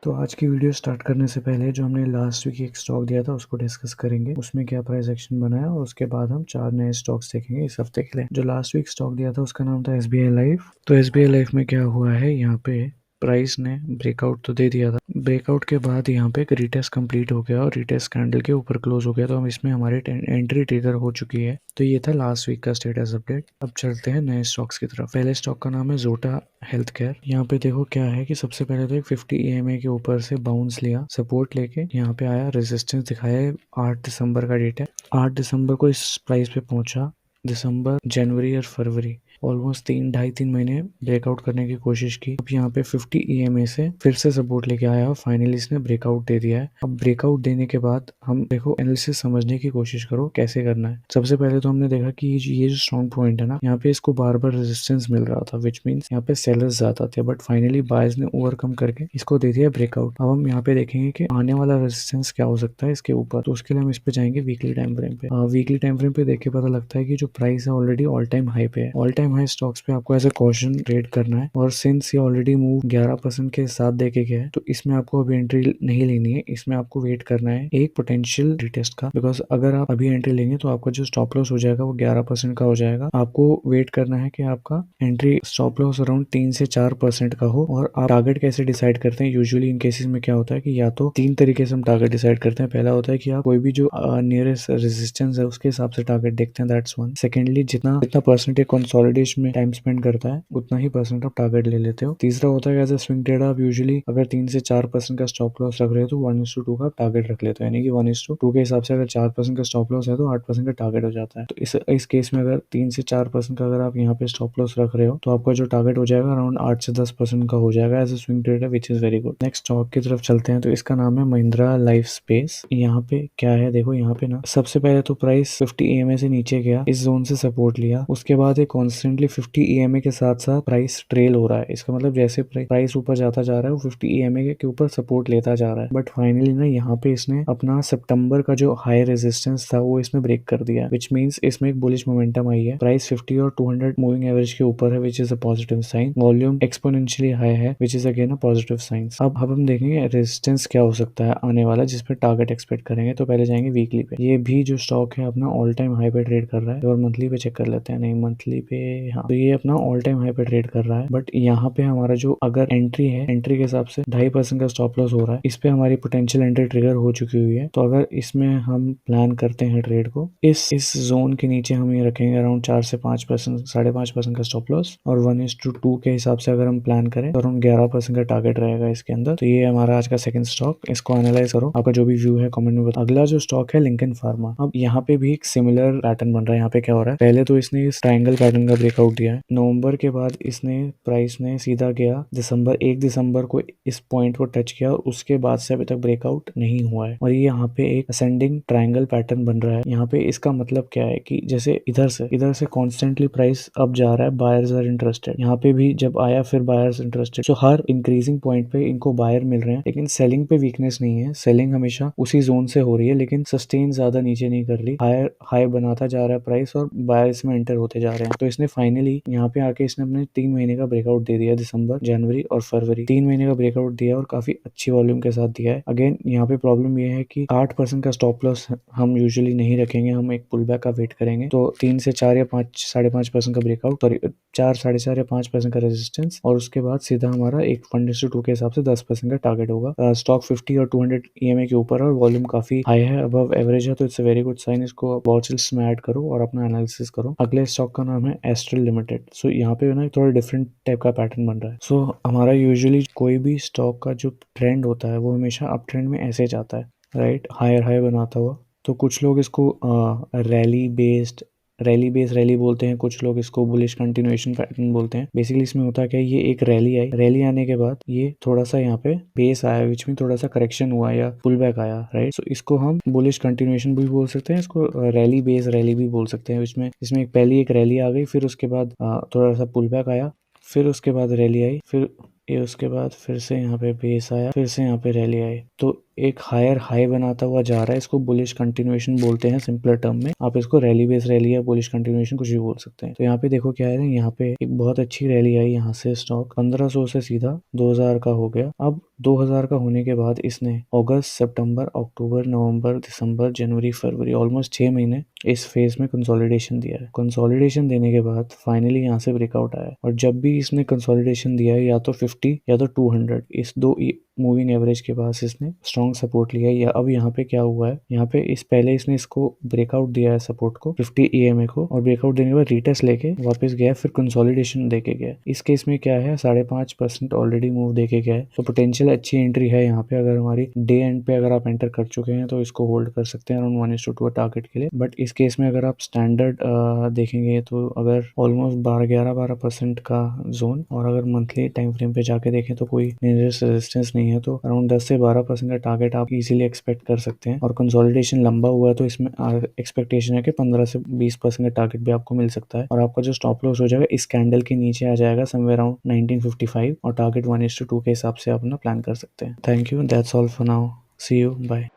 तो आज की वीडियो स्टार्ट करने से पहले जो हमने लास्ट वीक एक स्टॉक दिया था उसको डिस्कस करेंगे, उसमें क्या प्राइस एक्शन बनाया और उसके बाद हम 4 नए स्टॉक्स देखेंगे इस हफ्ते के लिए। जो लास्ट वीक स्टॉक दिया था उसका नाम था एसबीआई लाइफ। तो एसबीआई लाइफ में क्या हुआ है, यहाँ पे प्राइस ने ब्रेकआउट तो दे दिया था। ब्रेकआउट के बाद यहाँ पे एक रिटेस्ट कंप्लीट हो गया और रिटेस्ट कैंडल के ऊपर क्लोज हो गया, तो हम इसमें हमारी एंट्री ट्रिगर हो चुकी है। तो ये था लास्ट वीक का स्टेटस अपडेट। अब चलते हैं नए स्टॉक्स की तरफ। पहले स्टॉक का नाम है जोटा हेल्थ केयर। यहाँ पे देखो क्या है कि सबसे पहले तो एक 50 EMA के ऊपर से बाउंस लिया, सपोर्ट लेके यहाँ पे आया, रेजिस्टेंस दिखाया है। 8 दिसंबर का डेट है, 8 दिसंबर को इस प्राइस पे पहुंचा। दिसंबर, जनवरी और फरवरी ऑलमोस्ट 3 ढाई 3 महीने ब्रेकआउट करने की कोशिश की। अब यहाँ पे 50 EMA से फिर से सपोर्ट लेके आया और फाइनली इसने ब्रेकआउट दे दिया है। अब ब्रेकआउट देने के बाद हम देखो एनालिसिस समझने की कोशिश करो कैसे करना है। सबसे पहले तो हमने देखा कि ये जो स्ट्रॉन्ग पॉइंट है ना, यहाँ पे इसको बार बार रेजिस्टेंस मिल रहा था, विच मीन्स यहाँ पे सेलर्स ज्यादा थे, बट फाइनली बायर्स ने ओवरकम करके इसको दे दिया ब्रेकआउट। अब हम यहाँ पे देखेंगे कि आने वाला रेजिस्टेंस क्या हो सकता है इसके ऊपर, तो उसके लिए हम इस पे जाएंगे वीकली टाइम फ्रेम पे। वीकली टाइम फ्रेम पे देख के पता लगता है कि जो प्राइस है ऑलरेडी ऑल टाइम हाई पे है। ऑल टाइम हाई स्टॉक्स पे आपको एज ए कॉशन ट्रेड करना है, और सिंस ये ऑलरेडी मूव 11% के साथ देके गया है, तो इसमें आपको अभी एंट्री नहीं लेनी है। इसमें आपको वेट करना है एक पोटेंशियल रिटेस्ट का, बिकॉज अगर आप अभी एंट्री लेंगे तो आपका जो स्टॉप लॉस हो जाएगा वो 11% का हो जाएगा। आपको वेट करना है कि आपका एंट्री स्टॉप लॉस अराउंड 3 से 4% का हो। और आप टारगेट कैसे डिसाइड करते हैं, यूजुअली इन केसेस में क्या होता है कि या तो 3 तरीके से हम टारगेट डिसाइड करते हैं। पहला होता है कि आप कोई भी जो नियरेस्ट रेजिस्टेंस है उसके हिसाब से टारगेट देखते हैं, दैट्स वन। सेकेंडली, जितना परसेंट एक कंसोलिडेशन में टाइम स्पेंड करता है उतना ही परसेंट आप टारगेट ले लेते हो। तीसरा होता है एज अ स्विंग ट्रेडर, आप यूजुअली अगर 3 से 4% का स्टॉप लॉस रख रहे हो तो 1:2 का टारगेट रख लेते हो, यानी कि 1:2 के हिसाब से अगर 4% का स्टॉप लॉस है तो 8% का टारगेट हो जाता है। तो इस केस में अगर 3 से 4% का अगर आप यहाँ पे स्टॉप लॉस रख रहे हो तो आपका जो टारगेट हो जाएगा अराउंड 8 से 10% का हो जाएगा as a swing trader, which is very good. Next stock की तरफ चलते हैं, तो इसका नाम है महिंद्रा लाइफ स्पेस। यहाँ पे क्या है, देखो यहाँ पे ना सबसे पहले तो प्राइस 50 EMA से नीचे गया, इस जोन से सपोर्ट लिया, उसके बाद ये कॉन्स्टेंटली 50 EMA के साथ साथ प्राइस ट्रेल हो रहा है। इसका मतलब जैसे प्राइस ऊपर जाता जा रहा है वो 50 EMA के ऊपर सपोर्ट लेता जा रहा है, बट फाइनली ना यहाँ पे इसने अपना सितंबर का जो हाई रेजिस्टेंस था वो इसमें ब्रेक कर दिया, विच मीन्स इसमें एक बुलिश मोमेंटम आई है। प्राइस 50 और 200 मूविंग एवरेज के ऊपर है, which is a positive sign. Volume exponentially high है, which is again a positive sign. अब हम देखेंगे रेजिस्टेंस क्या हो सकता है आने वाला जिसपे टारगेट एक्सपेक्ट करेंगे। तो पहले जाएंगे वीकली पे। ये भी जो स्टॉक है अपना ऑल टाइम हाई पे ट्रेड कर रहा है, और मंथली पे चेक कर लेते हैं। नहीं, मंथली पे हाँ, तो ये अपना ऑल टाइम हाई पे ट्रेड कर रहा है, बट यहाँ पे हमारा जो अगर एंट्री है, एंट्री के हिसाब से 2.5% का स्टॉप लॉस हो रहा है। इस पे हमारी पोटेंशियल एंट्री ट्रिगर हो चुकी हुई है। तो अगर इसमें हम प्लान करते हैं ट्रेड को, इस जोन के नीचे हम ये रखेंगे अराउंड 4 से 5%, 5.5% का स्टॉप लॉस, और 1:2 के हिसाब से अगर हम प्लान करें तो अराउंड 11% का टारगेट रहेगा इसके अंदर। तो ये हमारा आज का सेकंड स्टॉक, इसको एनालाइज करो, आपका जो भी व्यू है कमेंट में बताओ। अगला जो स्टॉक है लिंकन फार्मा। अब यहाँ पे भी एक सिमिलर पैटर्न बन रहा है। यहाँ पे क्या हो रहा है, पहले तो इसने इस ट्रायंगल पैटर्न का ब्रेकआउट दिया है नवंबर के बाद, इसने प्राइस ने सीधा गया दिसंबर, 1 दिसंबर को इस पॉइंट को टच किया, और उसके बाद से अभी तक ब्रेकआउट नहीं हुआ है, और ये यहाँ पे एक असेंडिंग ट्रायंगल पैटर्न बन रहा है। यहाँ पे इसका मतलब क्या है कि जैसे इधर से कॉन्स्टेंटली प्राइस अब जा रहा है, बायर्स आर इंटरेस्टेड। यहाँ पे भी जब आया फिर बायर्स इंटरेस्टेड, सो हर इंक्रीजिंग पॉइंट पे इनको बायर मिल रहे हैं, लेकिन सेलिंग पे वीकनेस नहीं है। सेलिंग हमेशा उसी जोन से हो रही है, लेकिन सस्टेन ज्यादा नीचे नहीं कर रही, हायर हाई बनाता जा रहा है प्राइस, और बायर्स में एंटर होते जा रहे हैं। तो इसने फाइनली यहाँ पे आके इसने अपने 3 महीने का ब्रेकआउट दे दिया, दिसंबर, जनवरी और फरवरी, 3 महीने का ब्रेकआउट दिया, और काफी अच्छी वॉल्यूम के साथ दिया है। अगेन यहाँ पे प्रॉब्लम ये है कि 8% का स्टॉप लॉस हम यूजुअली नहीं रखेंगे, हम एक पुल बैक का वेट करेंगे। तो 3 से 4 या 5 5.5% का ब्रेकआउट, सॉरी 4 4.5 या 5% का रेजिस्टेंस, और उसके बाद सीधा हमारा एक 1:2 के हिसाब से 10% का टारगेट होगा। स्टॉक 50 और 200 EMA के ऊपर, और वॉल्यूम काफी हाई है, अबव एवरेज है, तो it's a very good sign. इसको वॉच लिस्ट में ऐड करो और अपना एनालिसिस करो। अगले स्टॉक का नाम है एस्ट्रल लिमिटेड। सो यहाँ पे ना थोड़ा डिफरेंट टाइप का पैटर्न बन रहा है। सो हमारा यूजुअली कोई भी स्टॉक का जो ट्रेंड होता है वो हमेशा अप ट्रेंड में ऐसे जाता है, राइट, हायर हाई बनाता हुआ। तो कुछ लोग इसको रैली बोलते हैं, कुछ लोग इसको बुलिश कंटिन्यूएशन पैटर्न बोलते हैं। बेसिकली इसमें होता क्या है, ये एक रैली आई, रैली आने के बाद ये थोड़ा सा यहाँ पे बेस आया, विच में थोड़ा सा करेक्शन हुआ या पुल बैक आया, राइट। सो इसको हम बुलिश कंटिन्यूएशन भी बोल सकते हैं, इसको रैली बेस रैली भी बोल सकते हैं। इसमें पहली एक रैली आ गई, फिर उसके बाद थोड़ा सा पुल बैक आया, फिर उसके बाद रैली आई, फिर ये उसके बाद फिर से यहाँ पे बेस आया, फिर से यहाँ पे रैली आई। तो एक हायर हाई बनाता हुआ जा रहा है। इसको बुलिश कंटिन्यूएशन बोलते हैं सिंपलर टर्म में। आप इसको रैली बेस रैली या बुलिश कंटिन्यूएशन कुछ भी बोल सकते हैं। तो यहाँ पे देखो क्या है ना, यहाँ पे एक बहुत अच्छी रैली आई, यहाँ से स्टॉक 1500 से सीधा 2000 का हो गया। अब 2000 का होने के बाद इसने अगस्त, सितंबर, अक्टूबर, नवंबर, दिसंबर, जनवरी, फरवरी ऑलमोस्ट 6 महीने इस फेज में कंसोलिडेशन दिया है। कंसोलिडेशन देने के बाद फाइनली यहाँ से ब्रेकआउट आया, और जब भी इसने कंसोलिडेशन दिया है या तो 50 या तो 200, इस दो मूविंग एवरेज के पास इसने स्ट्रॉन्ग सपोर्ट लिया है। या अब यहाँ पे क्या हुआ है, यहाँ पे इस पहले इसने इसको ब्रेकआउट दिया है सपोर्ट को 50 EMA को, और ब्रेकआउट देने के बाद रीटेस्ट लेके वापस गया, फिर कंसोलिडेशन देके गया। इस केस में क्या है, 5.5% ऑलरेडी मूव देके गया है। तो पोटेंशियल अच्छी एंट्री है यहाँ पे। अगर हमारी डे एंड पे अगर आप एंटर कर चुके हैं तो इसको होल्ड कर सकते हैं अराउंड 1:2 टारगेट के लिए। बट इस केस में अगर आप स्टैंडर्ड देखेंगे तो अगर ऑलमोस्ट 12% का जोन, और अगर मंथली टाइम फ्रेम पे जाके देखें तो कोई रेजिस्टेंस नहीं है, तो अराउंड 10 से 12% का टारगेट आप इजीली एक्सपेक्ट कर सकते हैं। और कंसोलिडेशन लंबा हुआ है तो इसमें एक्सपेक्टेशन है कि 15 से 20% का टारगेट भी आपको मिल सकता है। और आपका जो स्टॉप लॉस हो जाएगा इस कैंडल के नीचे आ जाएगा समवेयर अराउंड 1955, और टारगेट 1:2 के हिसाब से आप अपना प्लान कर सकते हैं। Thank you, that's all for now, see you, bye.